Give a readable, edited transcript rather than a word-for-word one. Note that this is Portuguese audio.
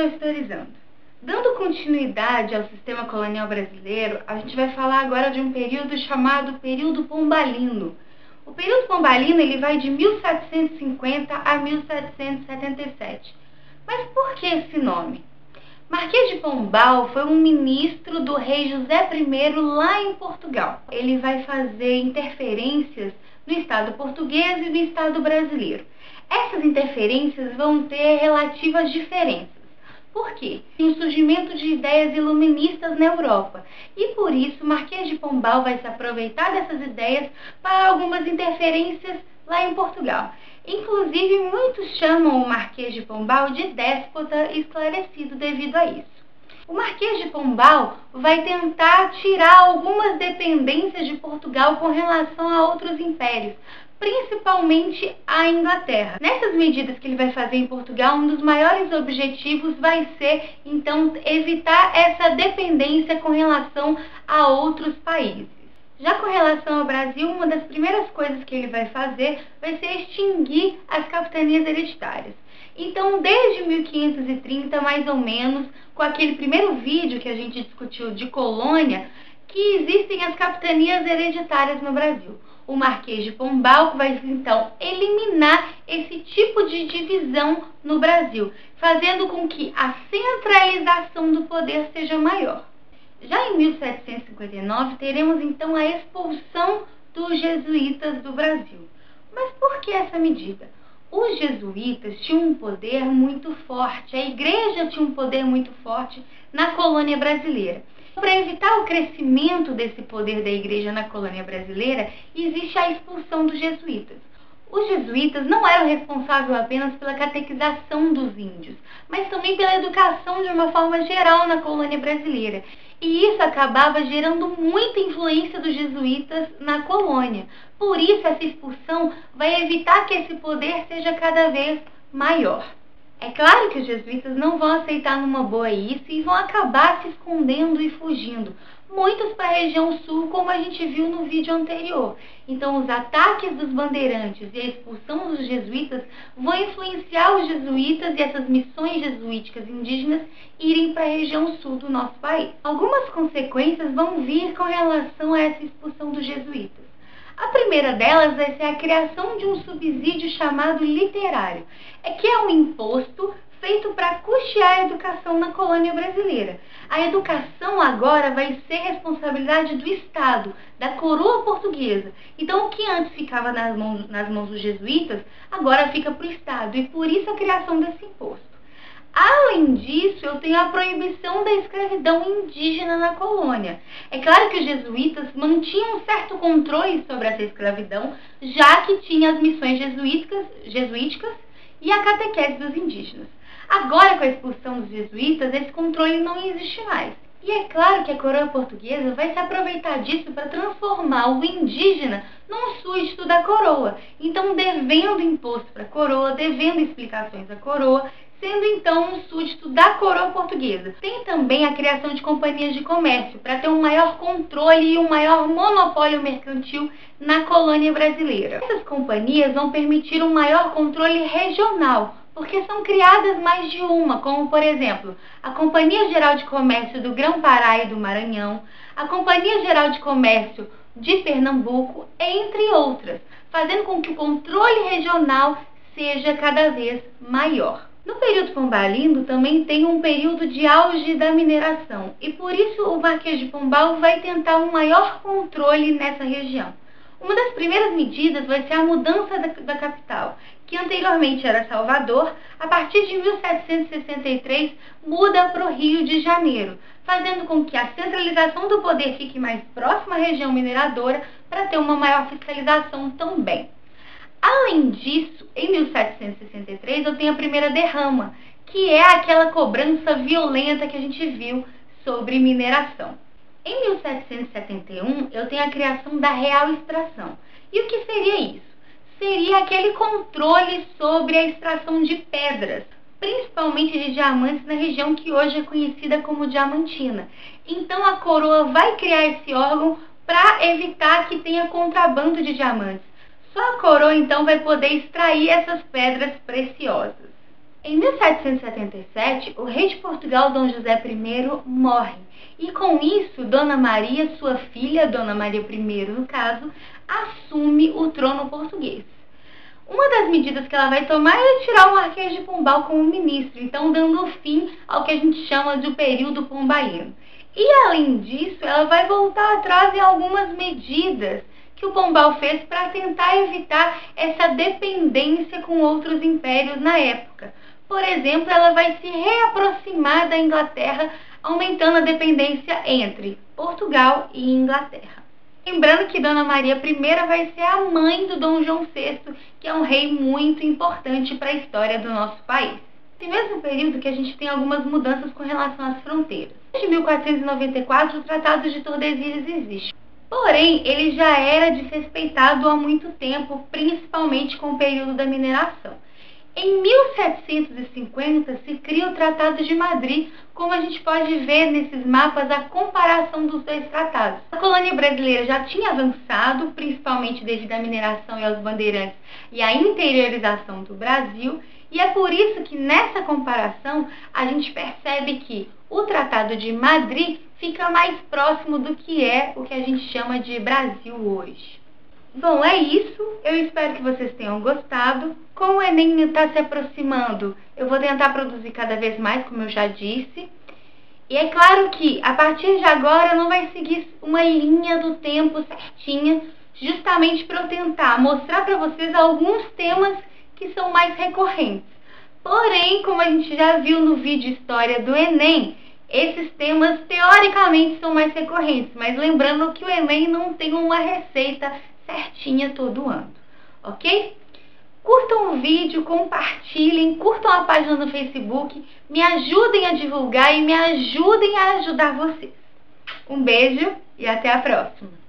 ao Historizando. Dando continuidade ao sistema colonial brasileiro, a gente vai falar agora de um período chamado período pombalino. O período pombalino ele vai de 1750 a 1777. Mas por que esse nome? Marquês de Pombal foi um ministro do rei José I lá em Portugal. Ele vai fazer interferências no Estado português e no Estado brasileiro. Essas interferências vão ter relativas diferenças. Por quê? Tem o surgimento de ideias iluministas na Europa. E por isso, Marquês de Pombal vai se aproveitar dessas ideias para algumas interferências lá em Portugal. Inclusive, muitos chamam o Marquês de Pombal de déspota esclarecido devido a isso. O Marquês de Pombal vai tentar tirar algumas dependências de Portugal com relação a outros impérios, principalmente a Inglaterra. Nessas medidas que ele vai fazer em Portugal, um dos maiores objetivos vai ser, então, evitar essa dependência com relação a outros países. Já com relação ao Brasil, uma das primeiras coisas que ele vai fazer vai ser extinguir as capitanias hereditárias. Então, desde 1530, mais ou menos, com aquele primeiro vídeo que a gente discutiu de colônia, que existem as capitanias hereditárias no Brasil. O Marquês de Pombal vai, então, eliminar esse tipo de divisão no Brasil, fazendo com que a centralização do poder seja maior. Já em 1759, teremos, então, a expulsão dos jesuítas do Brasil. Mas por que essa medida? Os jesuítas tinham um poder muito forte, a igreja tinha um poder muito forte na colônia brasileira. Para evitar o crescimento desse poder da igreja na colônia brasileira, existe a expulsão dos jesuítas. Os jesuítas não eram responsáveis apenas pela catequização dos índios, mas também pela educação de uma forma geral na colônia brasileira. E isso acabava gerando muita influência dos jesuítas na colônia. Por isso, essa expulsão vai evitar que esse poder seja cada vez maior. É claro que os jesuítas não vão aceitar numa boa isso e vão acabar se escondendo e fugindo. Muitos para a região sul, como a gente viu no vídeo anterior. Então, os ataques dos bandeirantes e a expulsão dos jesuítas vão influenciar os jesuítas e essas missões jesuíticas indígenas irem para a região sul do nosso país. Algumas consequências vão vir com relação a essa expulsão dos jesuítas. A primeira delas vai ser a criação de um subsídio chamado literário, que é um imposto feito para custear a educação na colônia brasileira. A educação agora vai ser responsabilidade do Estado, da coroa portuguesa. Então, o que antes ficava nas mãos dos jesuítas, agora fica para o Estado, e por isso a criação desse imposto. Além disso, eu tenho a proibição da escravidão indígena na colônia. É claro que os jesuítas mantinham um certo controle sobre essa escravidão, já que tinha as missões jesuíticas e a catequese dos indígenas. Agora, com a expulsão dos jesuítas, esse controle não existe mais. E é claro que a coroa portuguesa vai se aproveitar disso para transformar o indígena num súdito da coroa. Então, devendo imposto para a coroa, devendo explicações à coroa, sendo então um súdito da coroa portuguesa. Tem também a criação de companhias de comércio, para ter um maior controle e um maior monopólio mercantil na colônia brasileira. Essas companhias vão permitir um maior controle regional, porque são criadas mais de uma, como por exemplo, a Companhia Geral de Comércio do Grão-Pará e do Maranhão, a Companhia Geral de Comércio de Pernambuco, entre outras, fazendo com que o controle regional seja cada vez maior. No período pombalino também tem um período de auge da mineração, e por isso o Marquês de Pombal vai tentar um maior controle nessa região. Uma das primeiras medidas vai ser a mudança da capital, que anteriormente era Salvador, a partir de 1763 muda para o Rio de Janeiro, fazendo com que a centralização do poder fique mais próxima à região mineradora para ter uma maior fiscalização também. Além disso, em 1763 eu tenho a primeira derrama, que é aquela cobrança violenta que a gente viu sobre mineração. Em 1771 eu tenho a criação da Real Extração. E o que seria isso? Seria aquele controle sobre a extração de pedras, principalmente de diamantes na região que hoje é conhecida como Diamantina. Então a coroa vai criar esse órgão para evitar que tenha contrabando de diamantes. Só a coroa, então, vai poder extrair essas pedras preciosas. Em 1777, o rei de Portugal, Dom José I, morre. E com isso, Dona Maria, sua filha, Dona Maria I, no caso, assume o trono português. Uma das medidas que ela vai tomar é tirar o Marquês de Pombal como ministro, então dando fim ao que a gente chama de período pombalino. E além disso, ela vai voltar atrás em algumas medidas que o Pombal fez para tentar evitar essa dependência com outros impérios na época. Por exemplo, ela vai se reaproximar da Inglaterra, aumentando a dependência entre Portugal e Inglaterra. Lembrando que Dona Maria I vai ser a mãe do Dom João VI, que é um rei muito importante para a história do nosso país. Nesse mesmo período que a gente tem algumas mudanças com relação às fronteiras. Desde 1494, o Tratado de Tordesilhas existe. Porém, ele já era desrespeitado há muito tempo, principalmente com o período da mineração. Em 1750 se cria o Tratado de Madrid, como a gente pode ver nesses mapas a comparação dos dois tratados. A colônia brasileira já tinha avançado, principalmente devido à mineração e aos bandeirantes e à interiorização do Brasil, e é por isso que nessa comparação a gente percebe que o Tratado de Madrid fica mais próximo do que é o que a gente chama de Brasil hoje. Bom, é isso. Eu espero que vocês tenham gostado. Como o Enem está se aproximando, eu vou tentar produzir cada vez mais, como eu já disse. E é claro que, a partir de agora, não vai seguir uma linha do tempo certinha, justamente para eu tentar mostrar para vocês alguns temas que são mais recorrentes. Porém, como a gente já viu no vídeo História do Enem, esses temas teoricamente são mais recorrentes, mas lembrando que o Enem não tem uma receita certinha todo ano, ok? Curtam o vídeo, compartilhem, curtam a página no Facebook, me ajudem a divulgar e me ajudem a ajudar vocês. Um beijo e até a próxima!